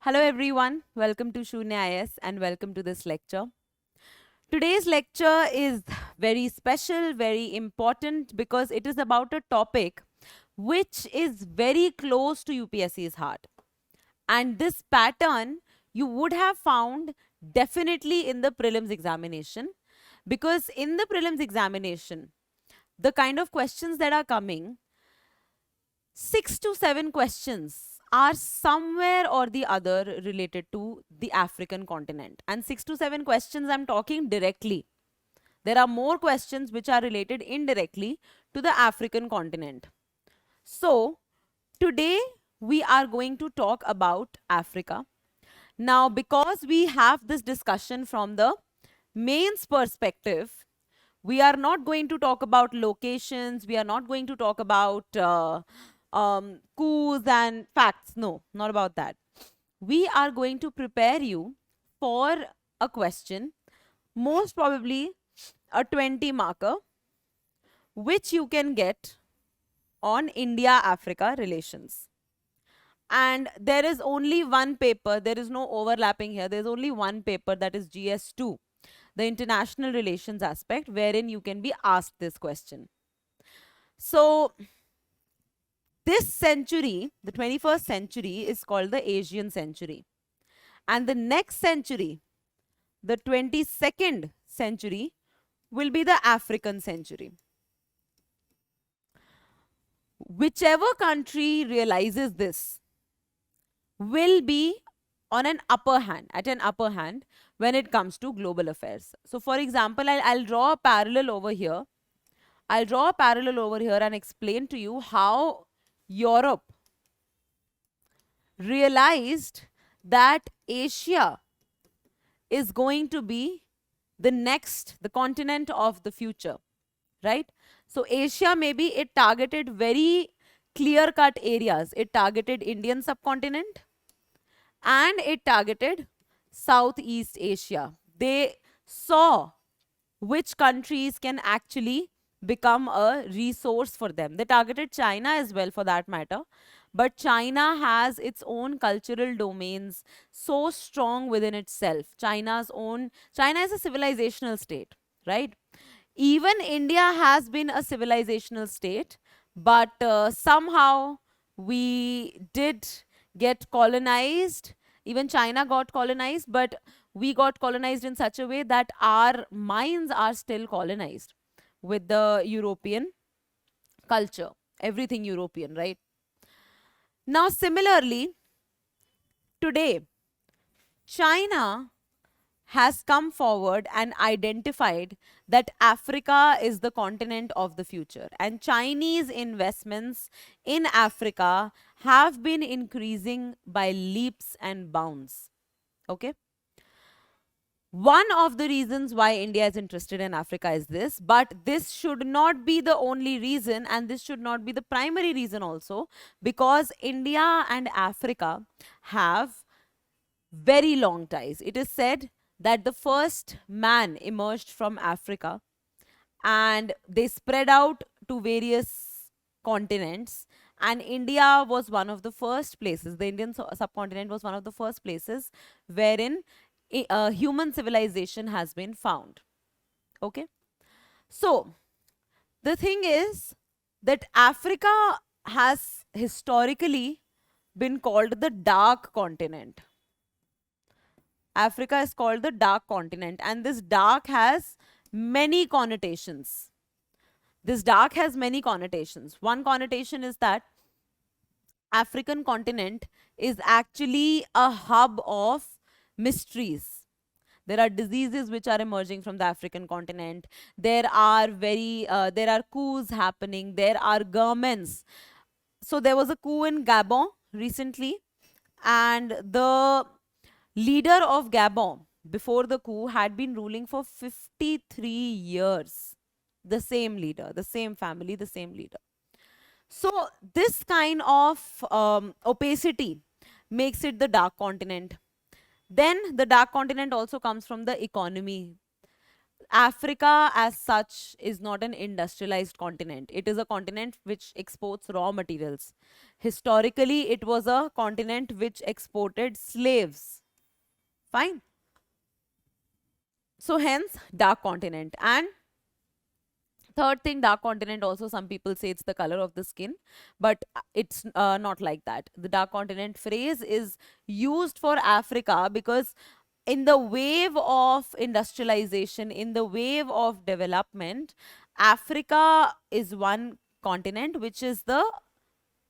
Hello everyone, welcome to Sunya IAS and welcome to this lecture. Today's lecture is very special, very important because it is about a topic which is very close to UPSC's heart. And this pattern you would have found definitely in the prelims examination, because in the prelims examination, the kind of questions that are coming, 6 to 7 questions are somewhere or the other related to the African continent. And 6 to 7 questions I'm talking directly. There are more questions which are related indirectly to the African continent. So, today we are going to talk about Africa. Now, because we have this discussion from the mains perspective, we are not going to talk about locations, we are not going to talk about coups and facts. No, not about that. We are going to prepare you for a question, most probably a 20 marker, which you can get on India-Africa relations. And there is only one paper, there is no overlapping here, there's only one paper, that is GS2, the international relations aspect, wherein you can be asked this question. So, this century, the 21st century, is called the Asian century. And the next century, the 22nd century, will be the African century. Whichever country realizes this will be on an upper hand, at an upper hand, when it comes to global affairs. So, for example, I'll draw a parallel over here. I'll draw a parallel over here and explain to you how Europe realized that Asia is going to be the continent of the future, right? So Asia, maybe it targeted very clear-cut areas. It targeted Indian subcontinent and it targeted Southeast Asia. They saw which countries can actually become a resource for them. They targeted China as well, for that matter. But China has its own cultural domains so strong within itself. China is a civilizational state, right? Even India has been a civilizational state, but somehow we did get colonized. Even China got colonized, but we got colonized in such a way that our minds are still colonized with the European culture, everything European, right? Now, similarly, today, China has come forward and identified that Africa is the continent of the future. And Chinese investments in Africa have been increasing by leaps and bounds. Okay? One of the reasons why India is interested in Africa is this, but this should not be the only reason, and this should not be the primary reason also, because India and Africa have very long ties. It is said that the first man emerged from Africa and they spread out to various continents, and India was one of the first places, the Indian subcontinent was one of the first places wherein human civilization has been found. Okay, so the thing is that Africa has historically been called the dark continent. Africa is called the dark continent, and this dark has many connotations. This dark has many connotations. One connotation is that African continent is actually a hub of mysteries. There are diseases which are emerging from the African continent. There are coups happening. There are governments. So there was a coup in Gabon recently, and the leader of Gabon before the coup had been ruling for 53 years. The same leader, the same family, the same leader. So this kind of opacity makes it the dark continent. Then the dark continent also comes from the economy. Africa as such is not an industrialized continent. It is a continent which exports raw materials. Historically, it was a continent which exported slaves. Fine. So hence dark continent. And third thing, dark continent, also some people say it's the color of the skin, but it's not like that. The dark continent phrase is used for Africa because in the wave of industrialization, in the wave of development, Africa is one continent which is the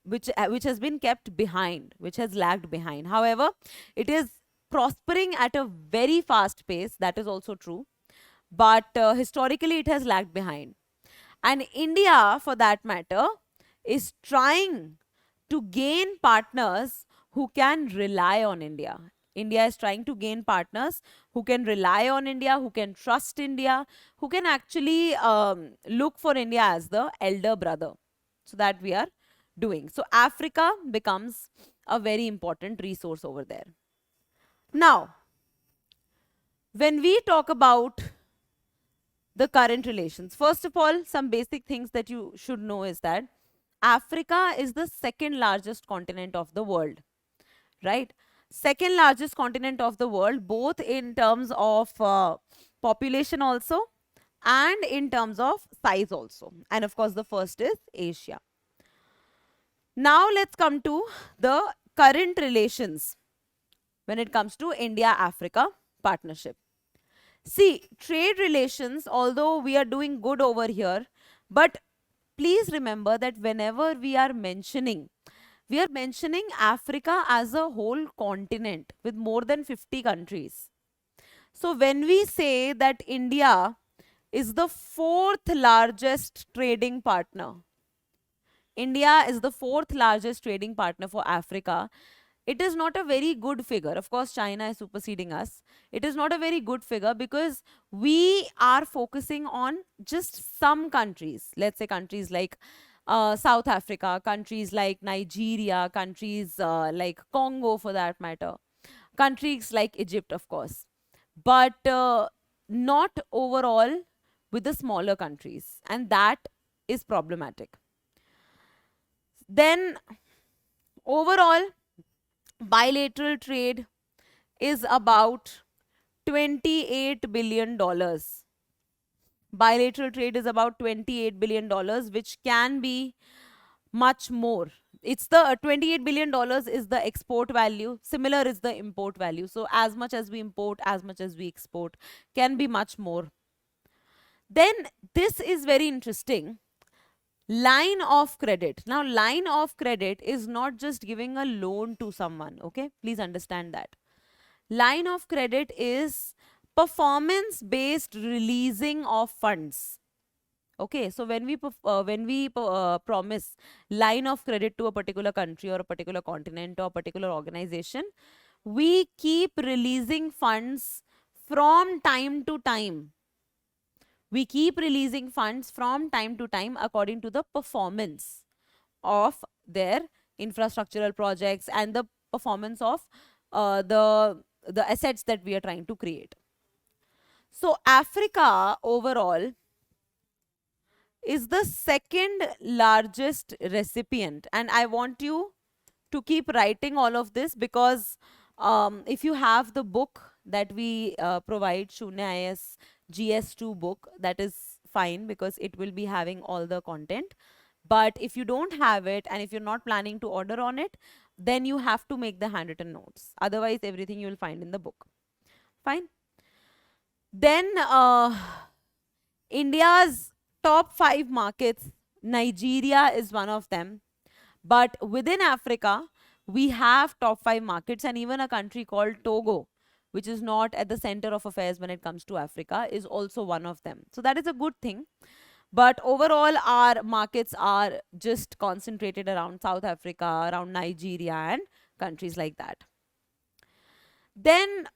which has been kept behind, which has lagged behind. However, it is prospering at a very fast pace. That is also true, but historically it has lagged behind. And India, for that matter, is trying to gain partners who can rely on India. India is trying to gain partners who can rely on India, who can trust India, who can actually look for India as the elder brother. So that we are doing. So Africa becomes a very important resource over there. Now, when we talk about the current relations, first of all, some basic things that you should know is that Africa is the second largest continent of the world, right? Second largest continent of the world, both in terms of population also and in terms of size also. And of course, the first is Asia. Now let's come to the current relations when it comes to India-Africa partnership. See, trade relations, although we are doing good over here, but please remember that whenever we are mentioning Africa as a whole continent with more than 50 countries. So when we say that India is the fourth largest trading partner, India is the fourth largest trading partner for Africa, it is not a very good figure. Of course, China is superseding us. It is not a very good figure because we are focusing on just some countries. Let's say countries like South Africa, countries like Nigeria, countries like Congo for that matter, countries like Egypt, of course, but not overall with the smaller countries. And that is problematic. Then overall, bilateral trade is about $28 billion. Bilateral trade is about $28 billion, which can be much more. It's the $28 billion is the export value. Similar is the import value. So as much as we import, as much as we export, can be much more. Then this is very interesting. Line of credit. Now, line of credit is not just giving a loan to someone. Okay, please understand that. Line of credit is performance based releasing of funds. Okay, so when we promise line of credit to a particular country or a particular continent or a particular organization, we keep releasing funds from time to time. We keep releasing funds from time to time according to the performance of their infrastructural projects and the performance of the assets that we are trying to create. So Africa overall is the second largest recipient, and I want you to keep writing all of this because if you have the book that we provide, Sunya IAS GS2 book, that is fine because it will be having all the content. But if you don't have it and if you're not planning to order on it, then you have to make the handwritten notes. Otherwise, everything you will find in the book. Fine. Then India's top 5 markets, Nigeria is one of them. But within Africa, we have top 5 markets, and even a country called Togo, which is not at the center of affairs when it comes to Africa, is also one of them. So that is a good thing. But overall, our markets are just concentrated around South Africa, around Nigeria, and countries like that. Then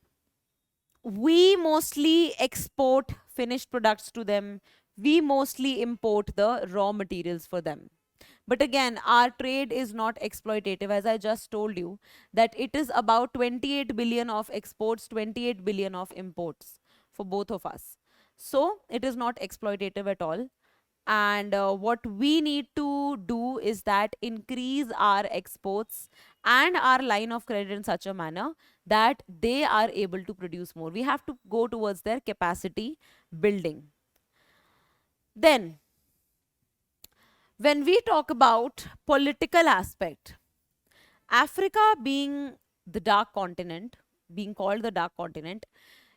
we mostly export finished products to them. We mostly import the raw materials for them. But again, our trade is not exploitative, as I just told you, that it is about 28 billion of exports, 28 billion of imports for both of us. So it is not exploitative at all. And what we need to do is that increase our exports and our line of credit in such a manner that they are able to produce more. We have to go towards their capacity building. Then when we talk about political aspect, Africa being the dark continent, being called the dark continent,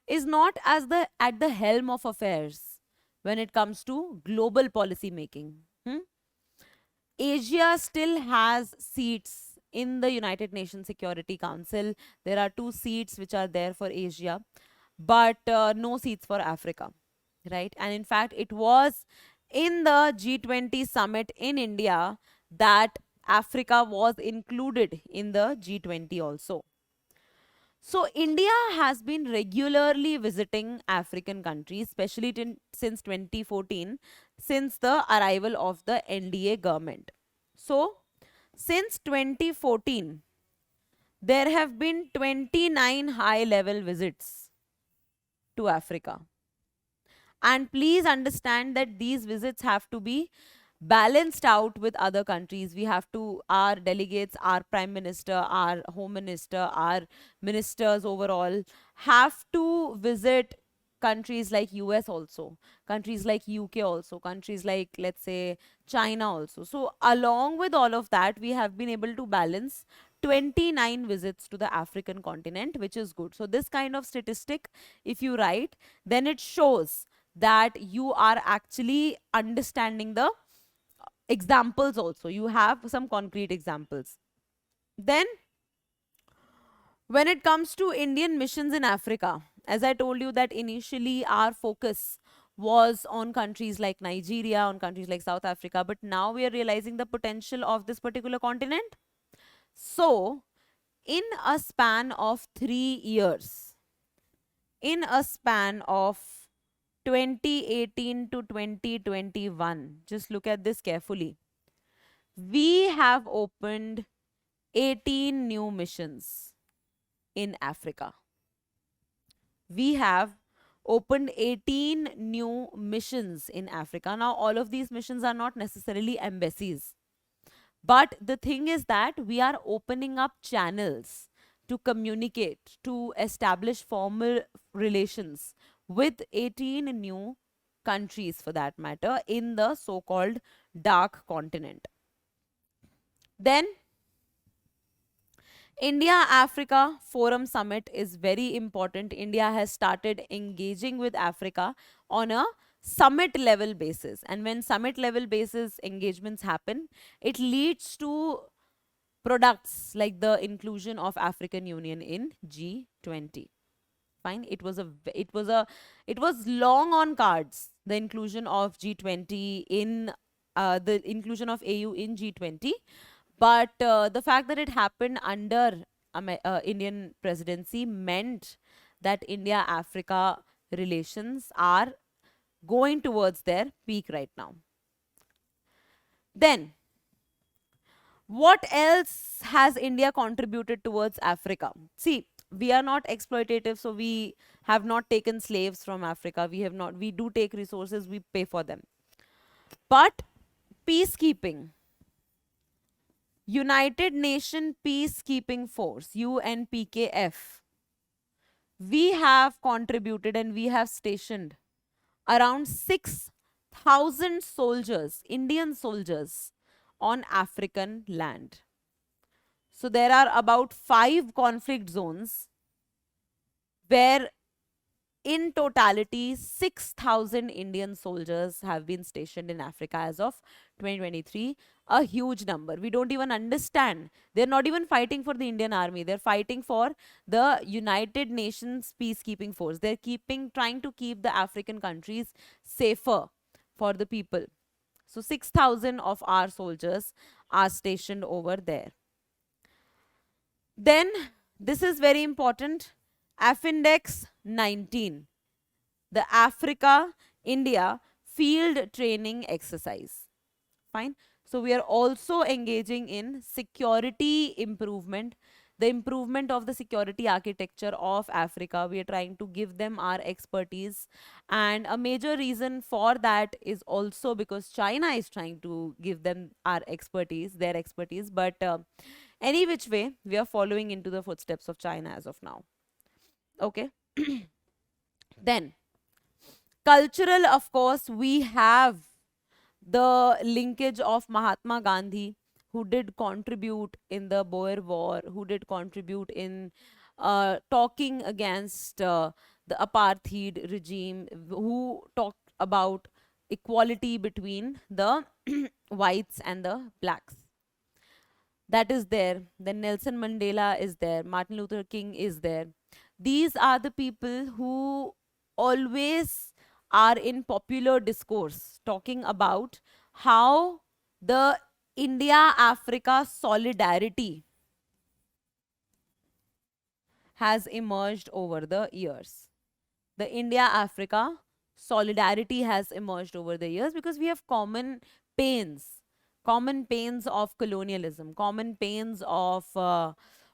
is not as the at the helm of affairs when it comes to global policy making. Hmm? Asia still has seats in the United Nations Security Council. There are 2 seats which are there for Asia, but no seats for Africa, right? And in fact, it was in the G20 summit in India that Africa was included in the G20 also. So India has been regularly visiting African countries, especially since 2014, since the arrival of the NDA government. So since 2014, there have been 29 high level visits to Africa. And please understand that these visits have to be balanced out with other countries. We have to, our delegates, our prime minister, our home minister, our ministers overall have to visit countries like US also, countries like UK also, countries like, let's say, China also. So along with all of that, we have been able to balance 29 visits to the African continent, which is good. So this kind of statistic, if you write, then it shows that you are actually understanding the examples also. You have some concrete examples. Then when it comes to Indian missions in Africa, as I told you that initially our focus was on countries like Nigeria, on countries like South Africa, but now we are realizing the potential of this particular continent. So in a span of 3 years, in a span of 2018 to 2021, just look at this carefully, we have opened 18 new missions in Africa. We have opened 18 new missions in Africa. Now, all of these missions are not necessarily embassies. But the thing is that we are opening up channels to communicate, to establish formal relations with 18 new countries for that matter in the so-called dark continent. Then India Africa Forum Summit is very important. India has started engaging with Africa on a summit level basis. And when summit level basis engagements happen, it leads to products like the inclusion of African Union in G20. Fine. It was long on cards, the inclusion of G20 in the inclusion of AU in G20. But the fact that it happened under Indian presidency meant that India-Africa relations are going towards their peak right now. Then, what else has India contributed towards Africa? See, we are not exploitative, so we have not taken slaves from Africa. We do take resources, we pay for them. But peacekeeping, United Nation Peacekeeping Force, UNPKF, we have contributed and we have stationed around 6,000 soldiers, Indian soldiers, on African land. So there are about 5 conflict zones where in totality 6,000 Indian soldiers have been stationed in Africa as of 2023. A huge number. We don't even understand. They're not even fighting for the Indian army. They're fighting for the United Nations peacekeeping force. They're trying to keep the African countries safer for the people. So 6,000 of our soldiers are stationed over there. Then this is very important. AFINDEX 19, the Africa India field training exercise. Fine. So we are also engaging in security improvement. the improvement of the security architecture of Africa. We are trying to give them our expertise. And a major reason for that is also because China is trying to give them our expertise, their expertise. But any which way, we are following into the footsteps of China as of now. Okay. Then, cultural, of course, we have the linkage of Mahatma Gandhi, who did contribute in the Boer War, who did contribute in talking against the apartheid regime, who talked about equality between the whites and the blacks. That is there. Then Nelson Mandela is there. Martin Luther King is there. These are the people who always are in popular discourse talking about how the India Africa solidarity has emerged over the years. The India Africa solidarity has emerged over the years because we have common pains of colonialism, common pains of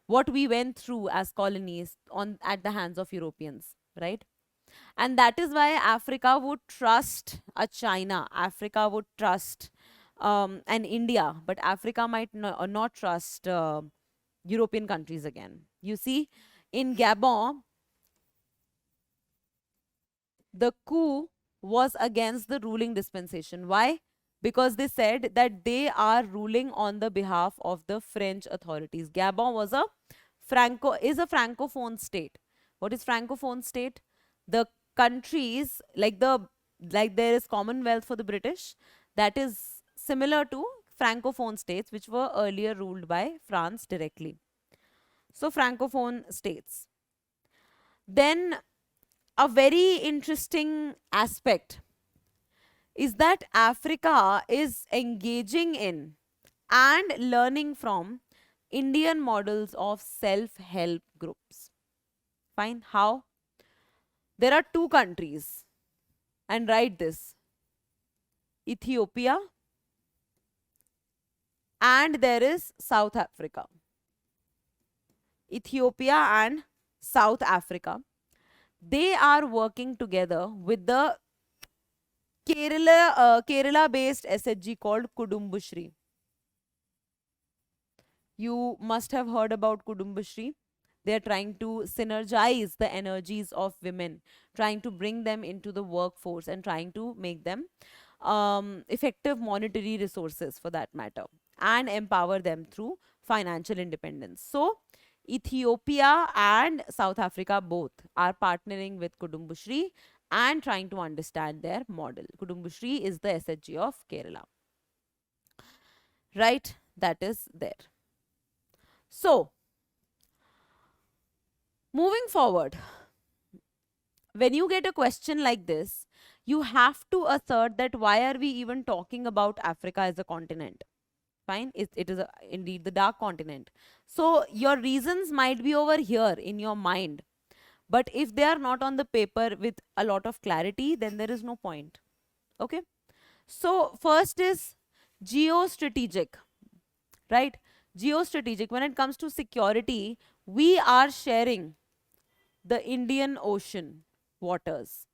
what we went through as colonies on at the hands of Europeans, right? And that is why Africa would trust a China, Africa would trust an India, but Africa might not trust European countries again. You see, in Gabon, the coup was against the ruling dispensation. Why? Because they said that they are ruling on the behalf of the French authorities. Gabon was a francophone state. What is francophone state? The countries like there is Commonwealth for the British, that is similar to francophone states which were earlier ruled by France directly. So francophone states. Then a very interesting aspect is that Africa is engaging in and learning from Indian models of self-help groups. Fine. How? There are two countries, and write this: Ethiopia and there is South Africa. Ethiopia and South Africa. They are working together with the Kerala based SHG called Kudumbushri. You must have heard about Kudumbushri. They are trying to synergize the energies of women, trying to bring them into the workforce and trying to make them effective monetary resources for that matter, and empower them through financial independence. So, Ethiopia and South Africa both are partnering with Kudumbushri and trying to understand their model. Kudumbushri is the SHG of Kerala. Right? That is there. So, moving forward, when you get a question like this, you have to assert that why are we even talking about Africa as a continent? Fine, it is indeed the dark continent. So your reasons might be over here in your mind, but if they are not on the paper with a lot of clarity, then there is no point. Okay. So first is geostrategic, right? Geostrategic, when it comes to security, we are sharing the Indian Ocean waters.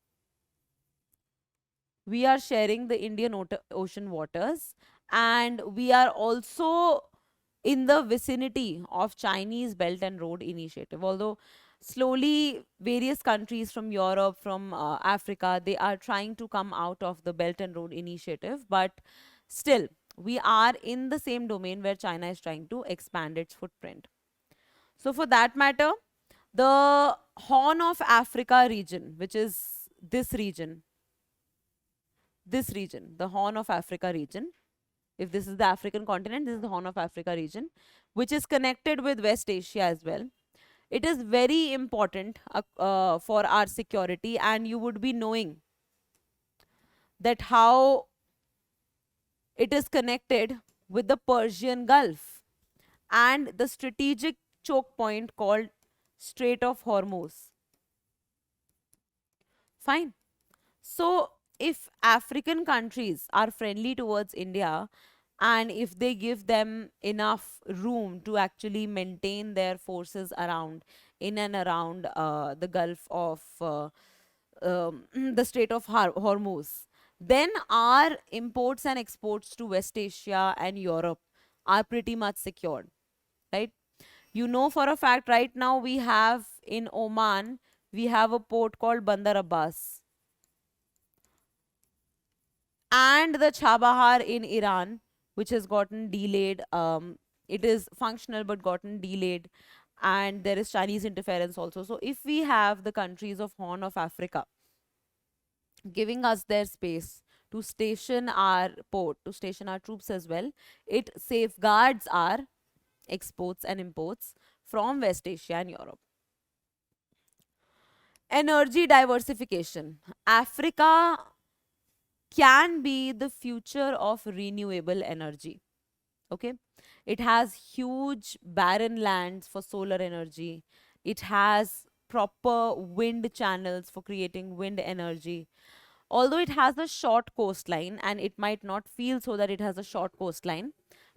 We are sharing the Indian Ocean waters, and we are also in the vicinity of Chinese Belt and Road Initiative. Although slowly various countries from Europe, from Africa, they are trying to come out of the Belt and Road Initiative, but still we are in the same domain where China is trying to expand its footprint. So for that matter, the Horn of Africa region, which is this region, the Horn of Africa region, if this is the African continent, this is the Horn of Africa region, which is connected with West Asia as well. It is very important for our security, and you would be knowing that how it is connected with the Persian Gulf and the strategic choke point called Strait of Hormuz. Fine. So if African countries are friendly towards India, and if they give them enough room to actually maintain their forces around, in and around the Gulf of the Strait of Hormuz, then our imports and exports to West Asia and Europe are pretty much secured, right? You know for a fact right now we have in Oman, we have a port called Bandar Abbas, and the Chabahar in Iran, which has gotten delayed. It is functional but gotten delayed, and there is Chinese interference also. So if we have the countries of Horn of Africa giving us their space to station our port, to station our troops as well, it safeguards our exports and imports from West Asia and Europe. Energy diversification. Africa can be the future of renewable energy. Okay, it has huge barren lands for solar energy, it has proper wind channels for creating wind energy. Although it has a short coastline, and it might not feel so that it has a short coastline,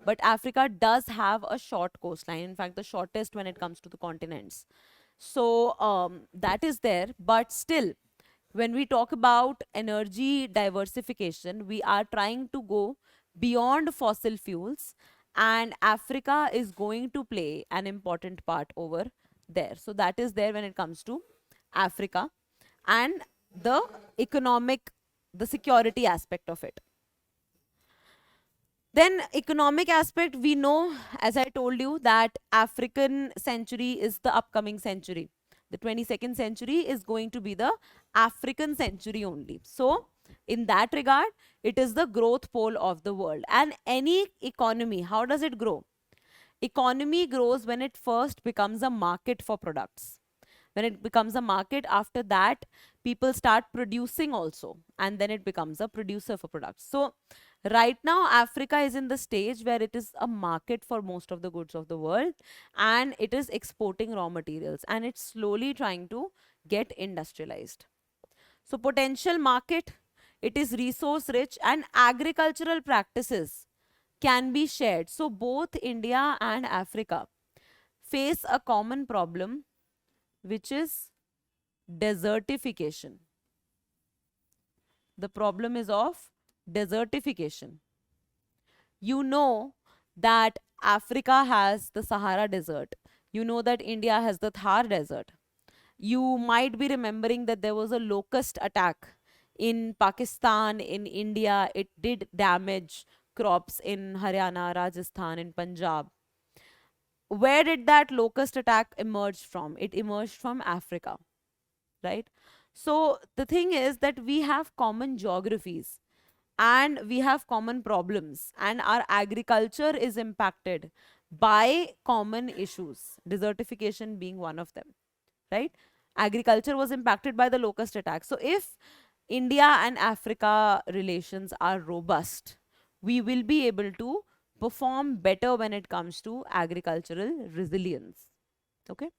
but Africa does have a short coastline, in fact the shortest when it comes to the continents. So that is there, but still, when we talk about energy diversification, we are trying to go beyond fossil fuels, and Africa is going to play an important part over there. So that is there when it comes to Africa and the economic, the security aspect of it. Then economic aspect, we know, as I told you, that African century is the upcoming century. The 22nd century is going to be the African century only. So in that regard, it is the growth pole of the world. And any economy, how does it grow? Economy grows when it first becomes a market for products. When it becomes a market, after that people start producing also, and then it becomes a producer for products. So right now Africa is in the stage where it is a market for most of the goods of the world, and it is exporting raw materials, and it's slowly trying to get industrialized. So potential market, it is resource rich, and agricultural practices can be shared. So both India and Africa face a common problem, which is desertification. The problem is of desertification. You know that Africa has the Sahara Desert. You know that India has the Thar Desert. You might be remembering that there was a locust attack in Pakistan, in India. It did damage crops in Haryana, Rajasthan, and Punjab. Where did that locust attack emerge from? It emerged from Africa, right? So the thing is that we have common geographies, and we have common problems, and our agriculture is impacted by common issues, desertification being one of them, right? Agriculture was impacted by the locust attack. So if India and Africa relations are robust, we will be able to perform better when it comes to agricultural resilience. Okay.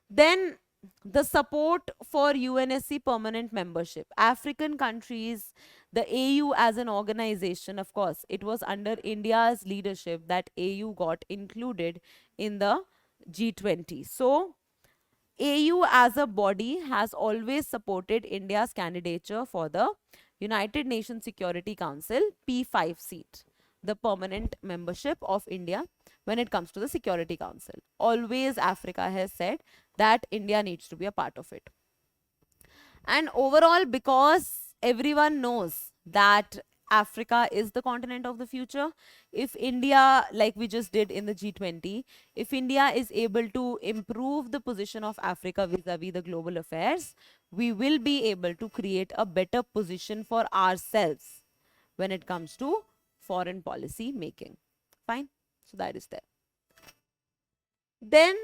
Then the support for UNSC permanent membership. African countries, the AU as an organization, of course, it was under India's leadership that AU got included in the G20. So AU as a body has always supported India's candidature for the United Nations Security Council P5 seat, the permanent membership of India when it comes to the Security Council. Always Africa has said that India needs to be a part of it. And overall, because everyone knows that Africa is the continent of the future, if India, like we just did in the G20, if India is able to improve the position of Africa vis-a-vis the global affairs, we will be able to create a better position for ourselves when it comes to foreign policy making. Fine. So that is there. Then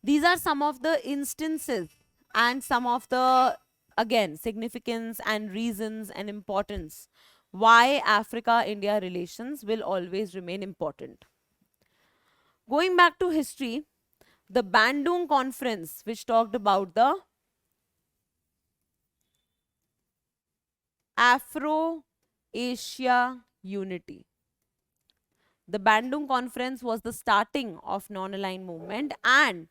these are some of the instances and some of the, again, significance and reasons and importance why Africa-India relations will always remain important. Going back to history, the Bandung Conference, which talked about the Afro-Asia unity. The Bandung Conference was the starting of non-aligned movement, and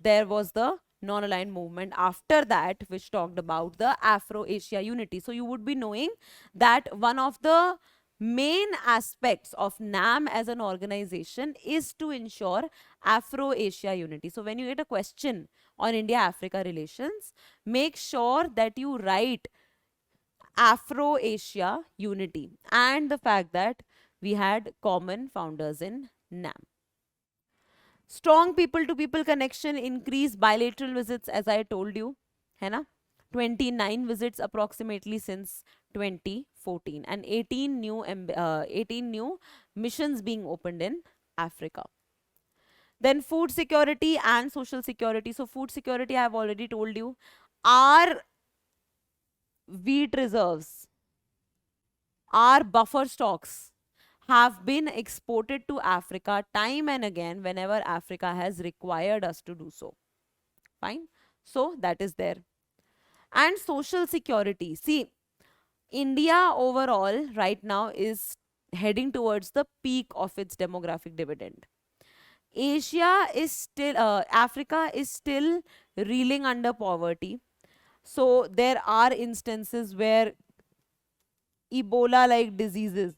there was the non-aligned movement after that, which talked about the Afro-Asia unity. So you would be knowing that one of the main aspects of NAM as an organization is to ensure Afro-Asia unity. So when you get a question on India-Africa relations, make sure that you write Afro-Asia unity and the fact that we had common founders in NAM. Strong people to people connection, increase bilateral visits, as I told you, है ना? 29 visits approximately since 2014, and 18 new missions being opened in Africa. Then food security and social security. So food security, I have already told you, our wheat reserves, our buffer stocks have been exported to Africa time and again whenever Africa has required us to do so. Fine. So that is there. And social security. See, India overall right now is heading towards the peak of its demographic dividend. Africa is still reeling under poverty. So there are instances where Ebola like diseases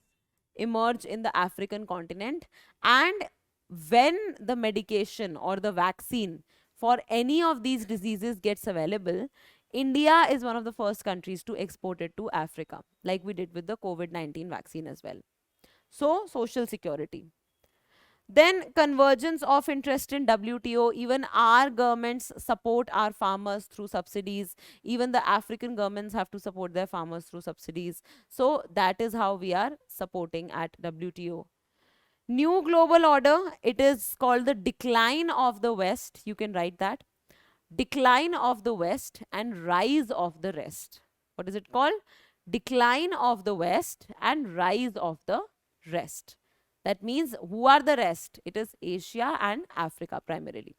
emerge in the African continent, and when the medication or the vaccine for any of these diseases gets available, India is one of the first countries to export it to Africa, like we did with the COVID-19 vaccine as well. So social security. Then convergence of interest in WTO. Even our governments support our farmers through subsidies. Even the African governments have to support their farmers through subsidies. So that is how we are supporting at WTO. New global order. It is called the decline of the West. You can write that. Decline of the West and rise of the rest. What is it called? Decline of the West and rise of the rest. That means who are the rest? It is Asia and Africa primarily.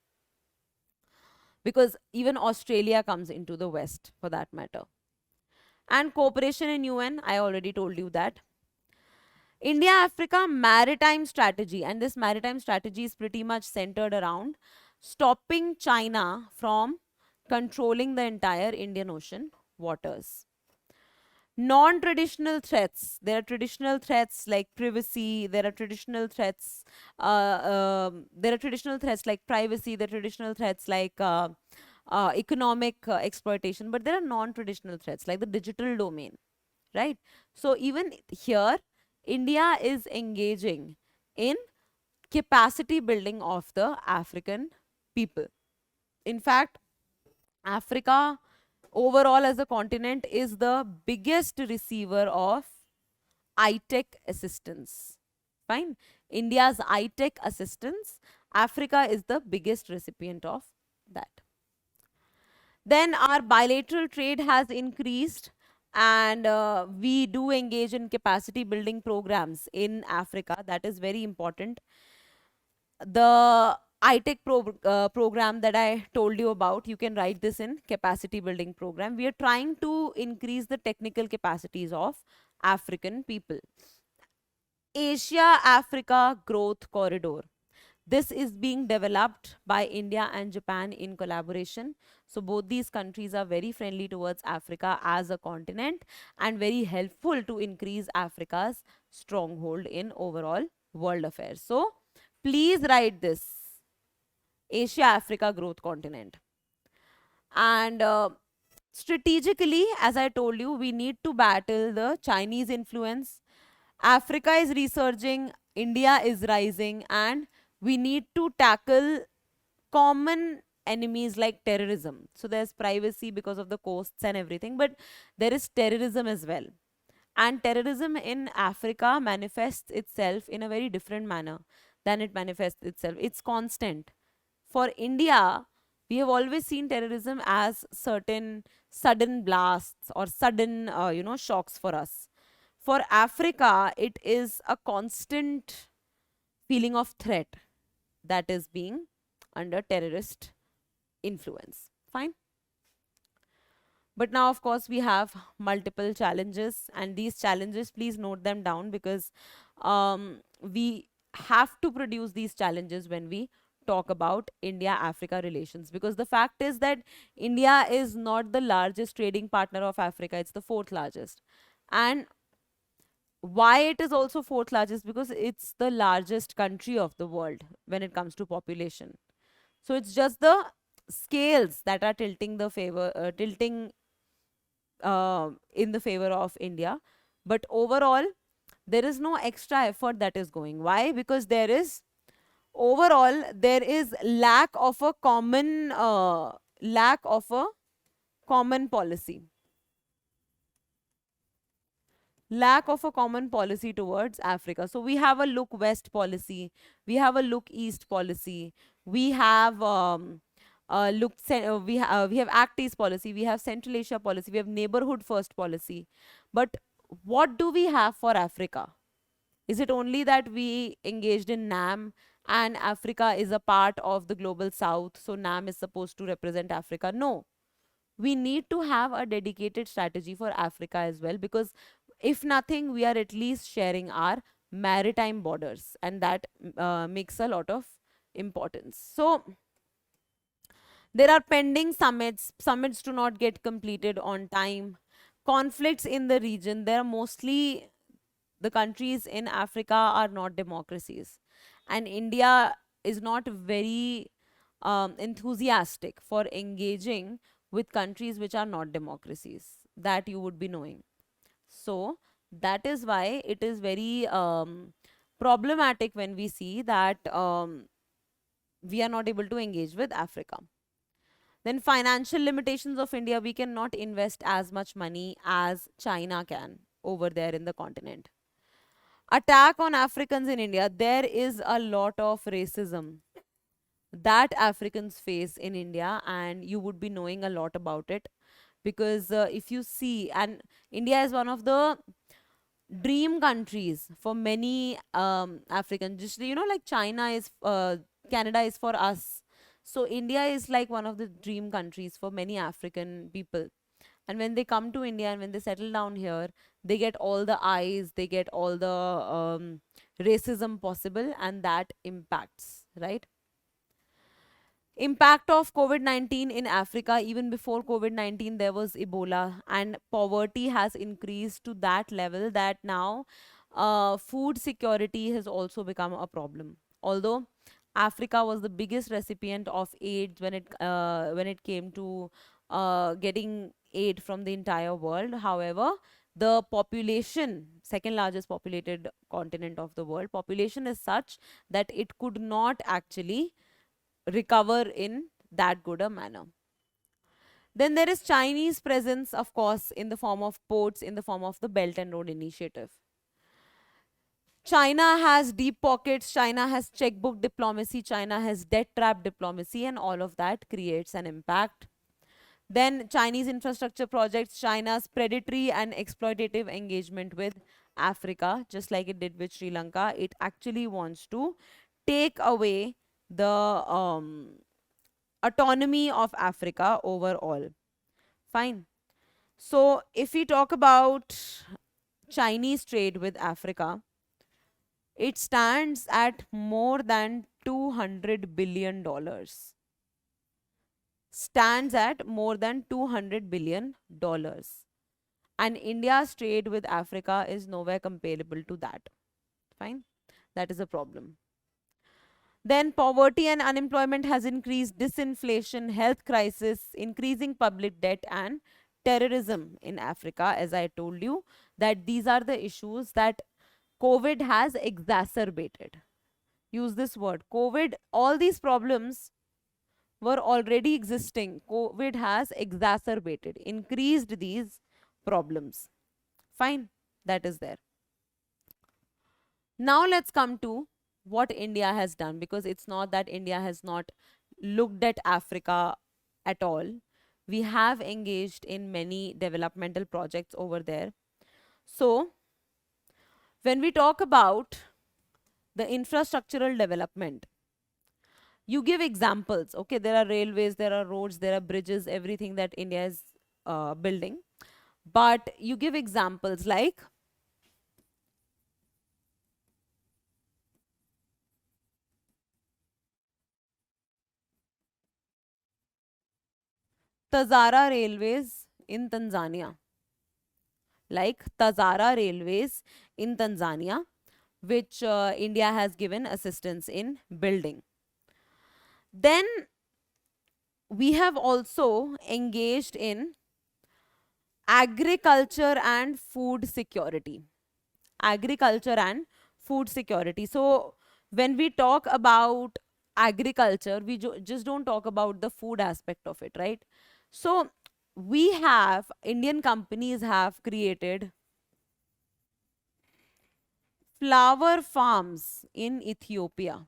Because even Australia comes into the West for that matter. And cooperation in UN, I already told you that. India-Africa maritime strategy, and this maritime strategy is pretty much centered around stopping China from controlling the entire Indian Ocean waters. Non-traditional threats. There are traditional threats like privacy. There are traditional threats. There are traditional threats like privacy. There are traditional threats like economic exploitation. But there are non-traditional threats like the digital domain, right? So even here, India is engaging in capacity building of the African people. In fact, Africa overall as a continent is the biggest receiver of I-Tech assistance. Fine. India's I-Tech assistance, Africa is the biggest recipient of that. Then our bilateral trade has increased, and we do engage in capacity building programs in Africa. That is very important. The I-Tech program that I told you about, you can write this in capacity building program. We are trying to increase the technical capacities of African people. Asia-Africa Growth Corridor. This is being developed by India and Japan in collaboration. So both these countries are very friendly towards Africa as a continent and very helpful to increase Africa's stronghold in overall world affairs. So please write this, Asia-Africa Growth Continent. And strategically, as I told you, we need to battle the Chinese influence. Africa is resurging, India is rising, and we need to tackle common enemies like terrorism. So there's privacy because of the coasts and everything, but there is terrorism as well. And terrorism in Africa manifests itself in a very different manner than it manifests itself. It's constant. For India, we have always seen terrorism as certain sudden blasts or sudden, shocks for us. For Africa, it is a constant feeling of threat that is being under terrorist influence. Fine. But now, of course, we have multiple challenges, and these challenges, please note them down, because we have to produce these challenges when we talk about India Africa relations. Because the fact is that India is not the largest trading partner of Africa, it's the fourth largest. And why it is also fourth largest? Because it's the largest country of the world when it comes to population. So it's just the scales that are tilting in the favor of India. But overall, there is no extra effort that is going. Why? Because there is lack of a common policy, towards Africa. So we have a look west policy, we have a look east policy, we have we have Act East policy, we have Central Asia policy, we have neighborhood first policy. But what do we have for Africa? Is it only that we engaged in NAM and Africa is a part of the global south, so NAM is supposed to represent Africa? No, we need to have a dedicated strategy for Africa as well, because if nothing, we are at least sharing our maritime borders, and that makes a lot of importance. So there are pending summits do not get completed on time, conflicts in the region. There are mostly the countries in Africa are not democracies, and India is not very enthusiastic for engaging with countries which are not democracies. That you would be knowing. So that is why it is very problematic when we see that we are not able to engage with Africa. Then financial limitations of India, we cannot invest as much money as China can over there in the continent. Attack on Africans in India, there is a lot of racism that Africans face in India, and you would be knowing a lot about it. Because if you see, and India is one of the dream countries for many Africans. Just, like China is, Canada is for us. So India is like one of the dream countries for many African people. And when they come to India and when they settle down here, they get all the eyes, they get all the racism possible, and that impacts, right? Impact of COVID-19 in Africa. Even before COVID-19, there was Ebola, and poverty has increased to that level that now food security has also become a problem. Although Africa was the biggest recipient of aid when it came to getting aid from the entire world. However, the population, second largest populated continent of the world, population is such that it could not actually recover in that good a manner. Then there is Chinese presence, of course, in the form of ports, in the form of the Belt and Road Initiative. China has deep pockets, China has checkbook diplomacy, China has debt trap diplomacy, and all of that creates an impact. Then Chinese infrastructure projects, China's predatory and exploitative engagement with Africa, just like it did with Sri Lanka. It actually wants to take away the autonomy of Africa overall. Fine. So if we talk about Chinese trade with Africa, it stands at more than $200 billion. Stands at more than $200 billion. And India's trade with Africa is nowhere comparable to that. Fine. That is a problem. Then poverty and unemployment has increased, disinflation, health crisis, increasing public debt, and terrorism in Africa. As I told you, that these are the issues that COVID has exacerbated. Use this word, COVID. All these problems were already existing. COVID has exacerbated, increased these problems. Fine, that is there. Now let's come to what India has done, because it's not that India has not looked at Africa at all. We have engaged in many developmental projects over there. So when we talk about the infrastructural development, you give examples. Okay, there are railways, there are roads, there are bridges, everything that India has building, but you give examples like Tazara Railways in Tanzania, like Tazara Railways in Tanzania, which India has given assistance in building. Then we have also engaged in agriculture and food security. Agriculture and food security. So, when we talk about agriculture, we just don't talk about the food aspect of it, right? So, we have Indian companies have created flower farms in Ethiopia.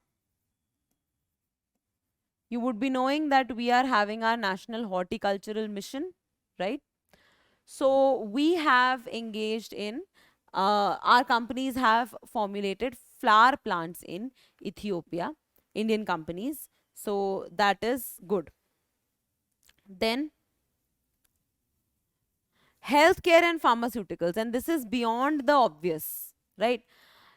You would be knowing that we are having our national horticultural mission, right? So we have engaged in, our companies have formulated flower plants in Ethiopia, Indian companies. So that is good. Then healthcare and pharmaceuticals, and this is beyond the obvious, right?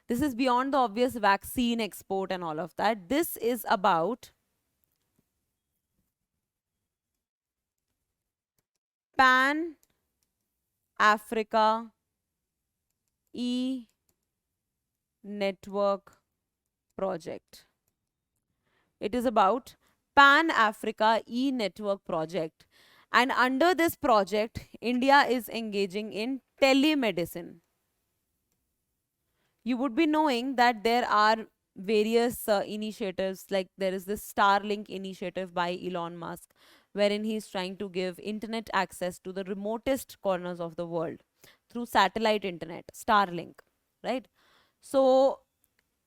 This is beyond the obvious vaccine export and all of that. This is about Pan Africa E Network project. It is about Pan Africa E Network project. And under this project, India is engaging in telemedicine. You would be knowing that there are various initiatives, like there is this Starlink initiative by Elon Musk, wherein he's trying to give internet access to the remotest corners of the world through satellite internet, Starlink, right? So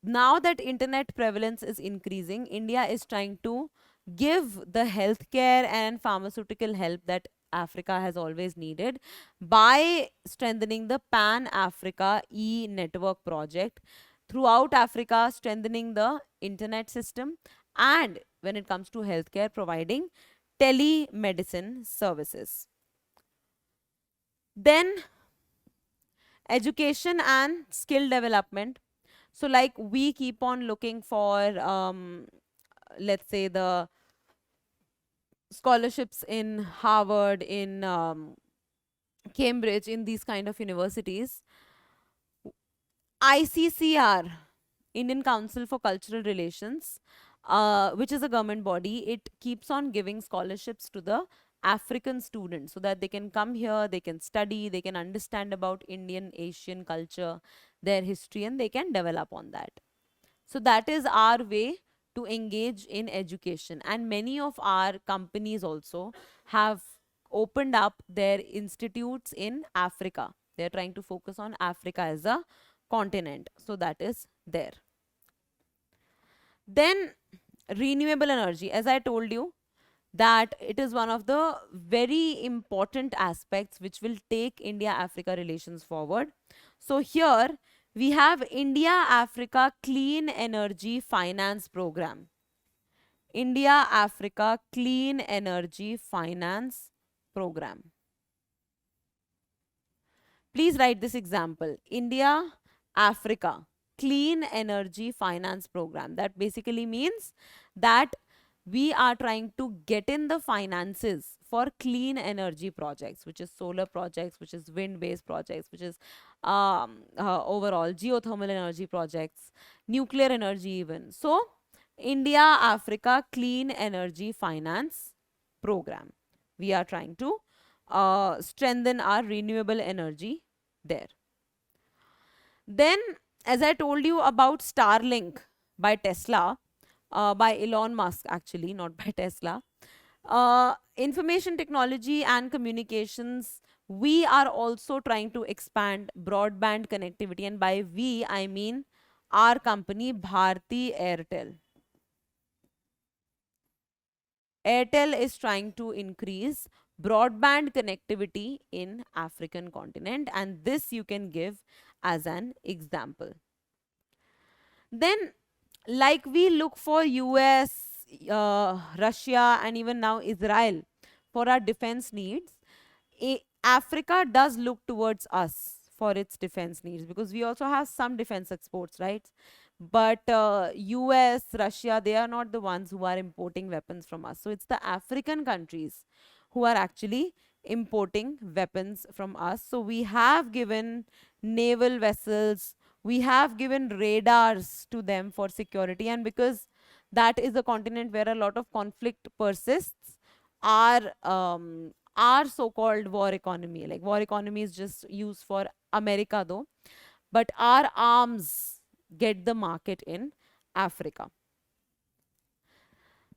now that internet prevalence is increasing, India is trying to give the healthcare and pharmaceutical help that Africa has always needed by strengthening the Pan Africa E Network project throughout Africa, strengthening the internet system, and when it comes to healthcare, providing telemedicine services. Then education and skill development. So like we keep on looking for, let's say, the scholarships in Harvard, in Cambridge, in these kind of universities. ICCR, Indian Council for Cultural Relations, which is a government body, it keeps on giving scholarships to the African students so that they can come here, they can study, they can understand about Indian Asian culture, their history, and they can develop on that. So that is our way to engage in education. And many of our companies also have opened up their institutes in Africa. They're trying to focus on Africa as a continent. So that is there. Then renewable energy. As I told you, that it is one of the very important aspects which will take India Africa relations forward. So here we have India Africa Clean Energy Finance Program. India Africa Clean Energy Finance Program. Please write this example. India Africa Clean Energy Finance Program. That basically means that we are trying to get in the finances for clean energy projects, which is solar projects, which is wind based projects, which is overall geothermal energy projects, nuclear energy even. So India Africa Clean Energy Finance Program, we are trying to strengthen our renewable energy there. Then, as I told you about Starlink by Tesla, by Elon Musk, actually, not by Tesla. Information technology and communications, we are also trying to expand broadband connectivity, and by we, I mean our company, Bharti Airtel. Airtel is trying to increase broadband connectivity in African continent, and this you can give as an example. Then, like we look for US, Russia, and even now Israel for our defense needs, Africa does look towards us for its defense needs, because we also have some defense exports, right? But US, Russia, they are not the ones who are importing weapons from us. So it's the African countries who are actually importing weapons from us. So we have given naval vessels, we have given radars to them for security, and because that is a continent where a lot of conflict persists, our so-called war economy, like war economy is just used for America though, but our arms get the market in Africa.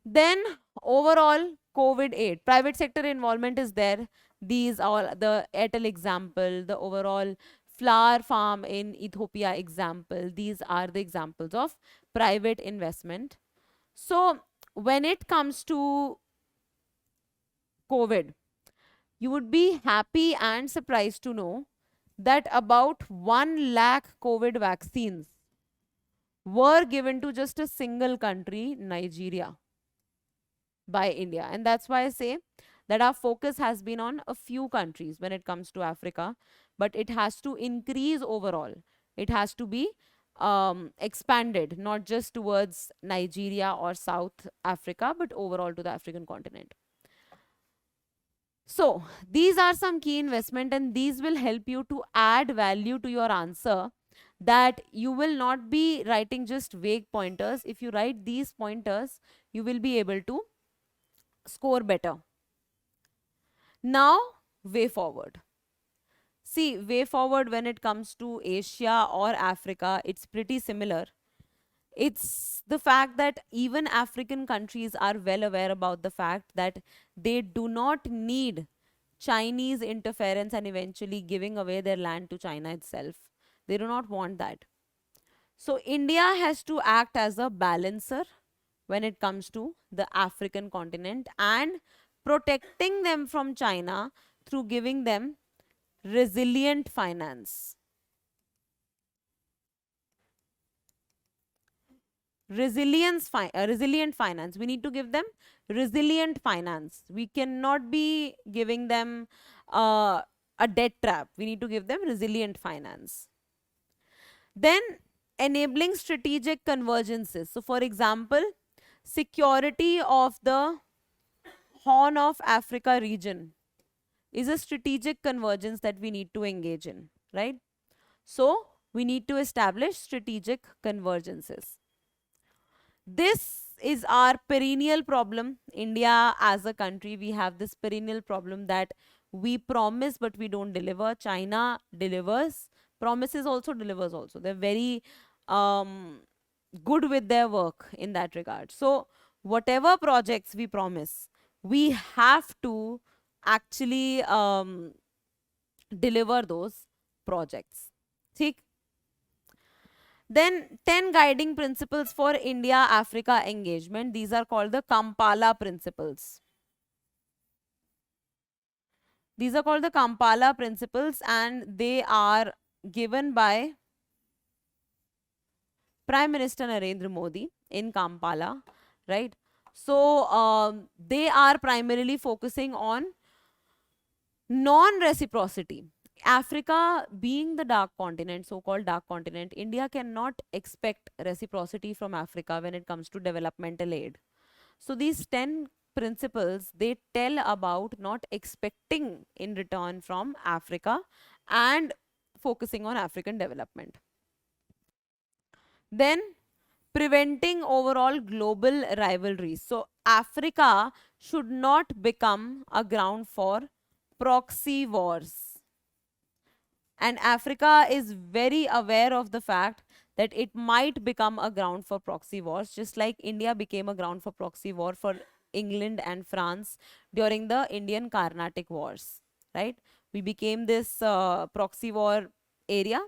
Then overall COVID aid, private sector involvement is there. These are the Airtel example, the overall flower farm in Ethiopia example. These are the examples of private investment. So when it comes to COVID, you would be happy and surprised to know that about 1 lakh COVID vaccines were given to just a single country, Nigeria, by India. And that's why I say that our focus has been on a few countries when it comes to Africa, but it has to increase overall. It has to be expanded, not just towards Nigeria or South Africa, but overall to the African continent. So these are some key investment, and these will help you to add value to your answer, that you will not be writing just vague pointers. If you write these pointers, you will be able to score better. Now, way forward. See, way forward when it comes to Asia or Africa, it's pretty similar. It's the fact that even African countries are well aware about the fact that they do not need Chinese interference and eventually giving away their land to China itself. They do not want that. So India has to act as a balancer when it comes to the African continent and protecting them from China through giving them resilient finance. Resilient finance. We need to give them resilient finance. We cannot be giving them a debt trap. We need to give them resilient finance. Then enabling strategic convergences. So for example, security of the Horn of Africa region is a strategic convergence that we need to engage in, right? So we need to establish strategic convergences. This is our perennial problem. India as a country, we have this perennial problem that we promise but we don't deliver. China delivers, promises also, delivers also. They're very good with their work in that regard. So whatever projects we promise, we have to actually deliver those projects. ठीक? Then 10 guiding principles for India-Africa engagement. These are called the Kampala principles. These are called the Kampala principles, and they are given by Prime Minister Narendra Modi in Kampala, right? So they are primarily focusing on non-reciprocity. Africa being the dark continent, so-called dark continent, India cannot expect reciprocity from Africa when it comes to developmental aid. So these 10 principles, they tell about not expecting in return from Africa and focusing on African development. Then preventing overall global rivalries. So Africa should not become a ground for proxy wars. And Africa is very aware of the fact that it might become a ground for proxy wars, just like India became a ground for proxy war for England and France during the Indian Carnatic Wars, right? We became this proxy war area,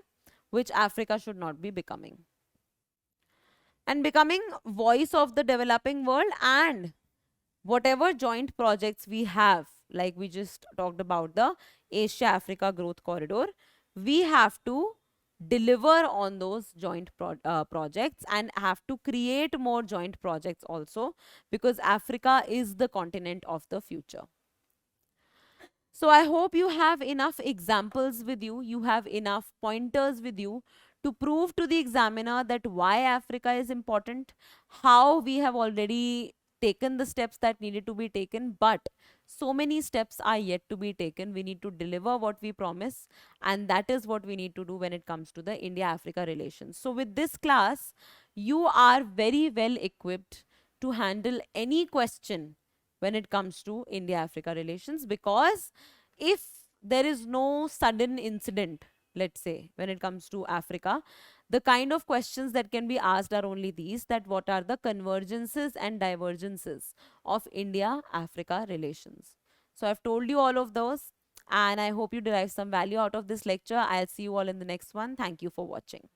which Africa should not be becoming. And becoming voice of the developing world, and whatever joint projects we have, like we just talked about the Asia Africa Growth Corridor, we have to deliver on those joint projects and have to create more joint projects also, because Africa is the continent of the future. So I hope you have enough examples with you, you have enough pointers with you to prove to the examiner that why Africa is important, how we have already taken the steps that needed to be taken, but so many steps are yet to be taken. We need to deliver what we promise, and that is what we need to do when it comes to the India Africa relations. So with this class, you are very well equipped to handle any question when it comes to India Africa relations, because if there is no sudden incident, let's say, when it comes to Africa, the kind of questions that can be asked are only these, that what are the convergences and divergences of India Africa relations. So I've told you all of those, and I hope you derive some value out of this lecture. I'll see you all in the next one. Thank you for watching.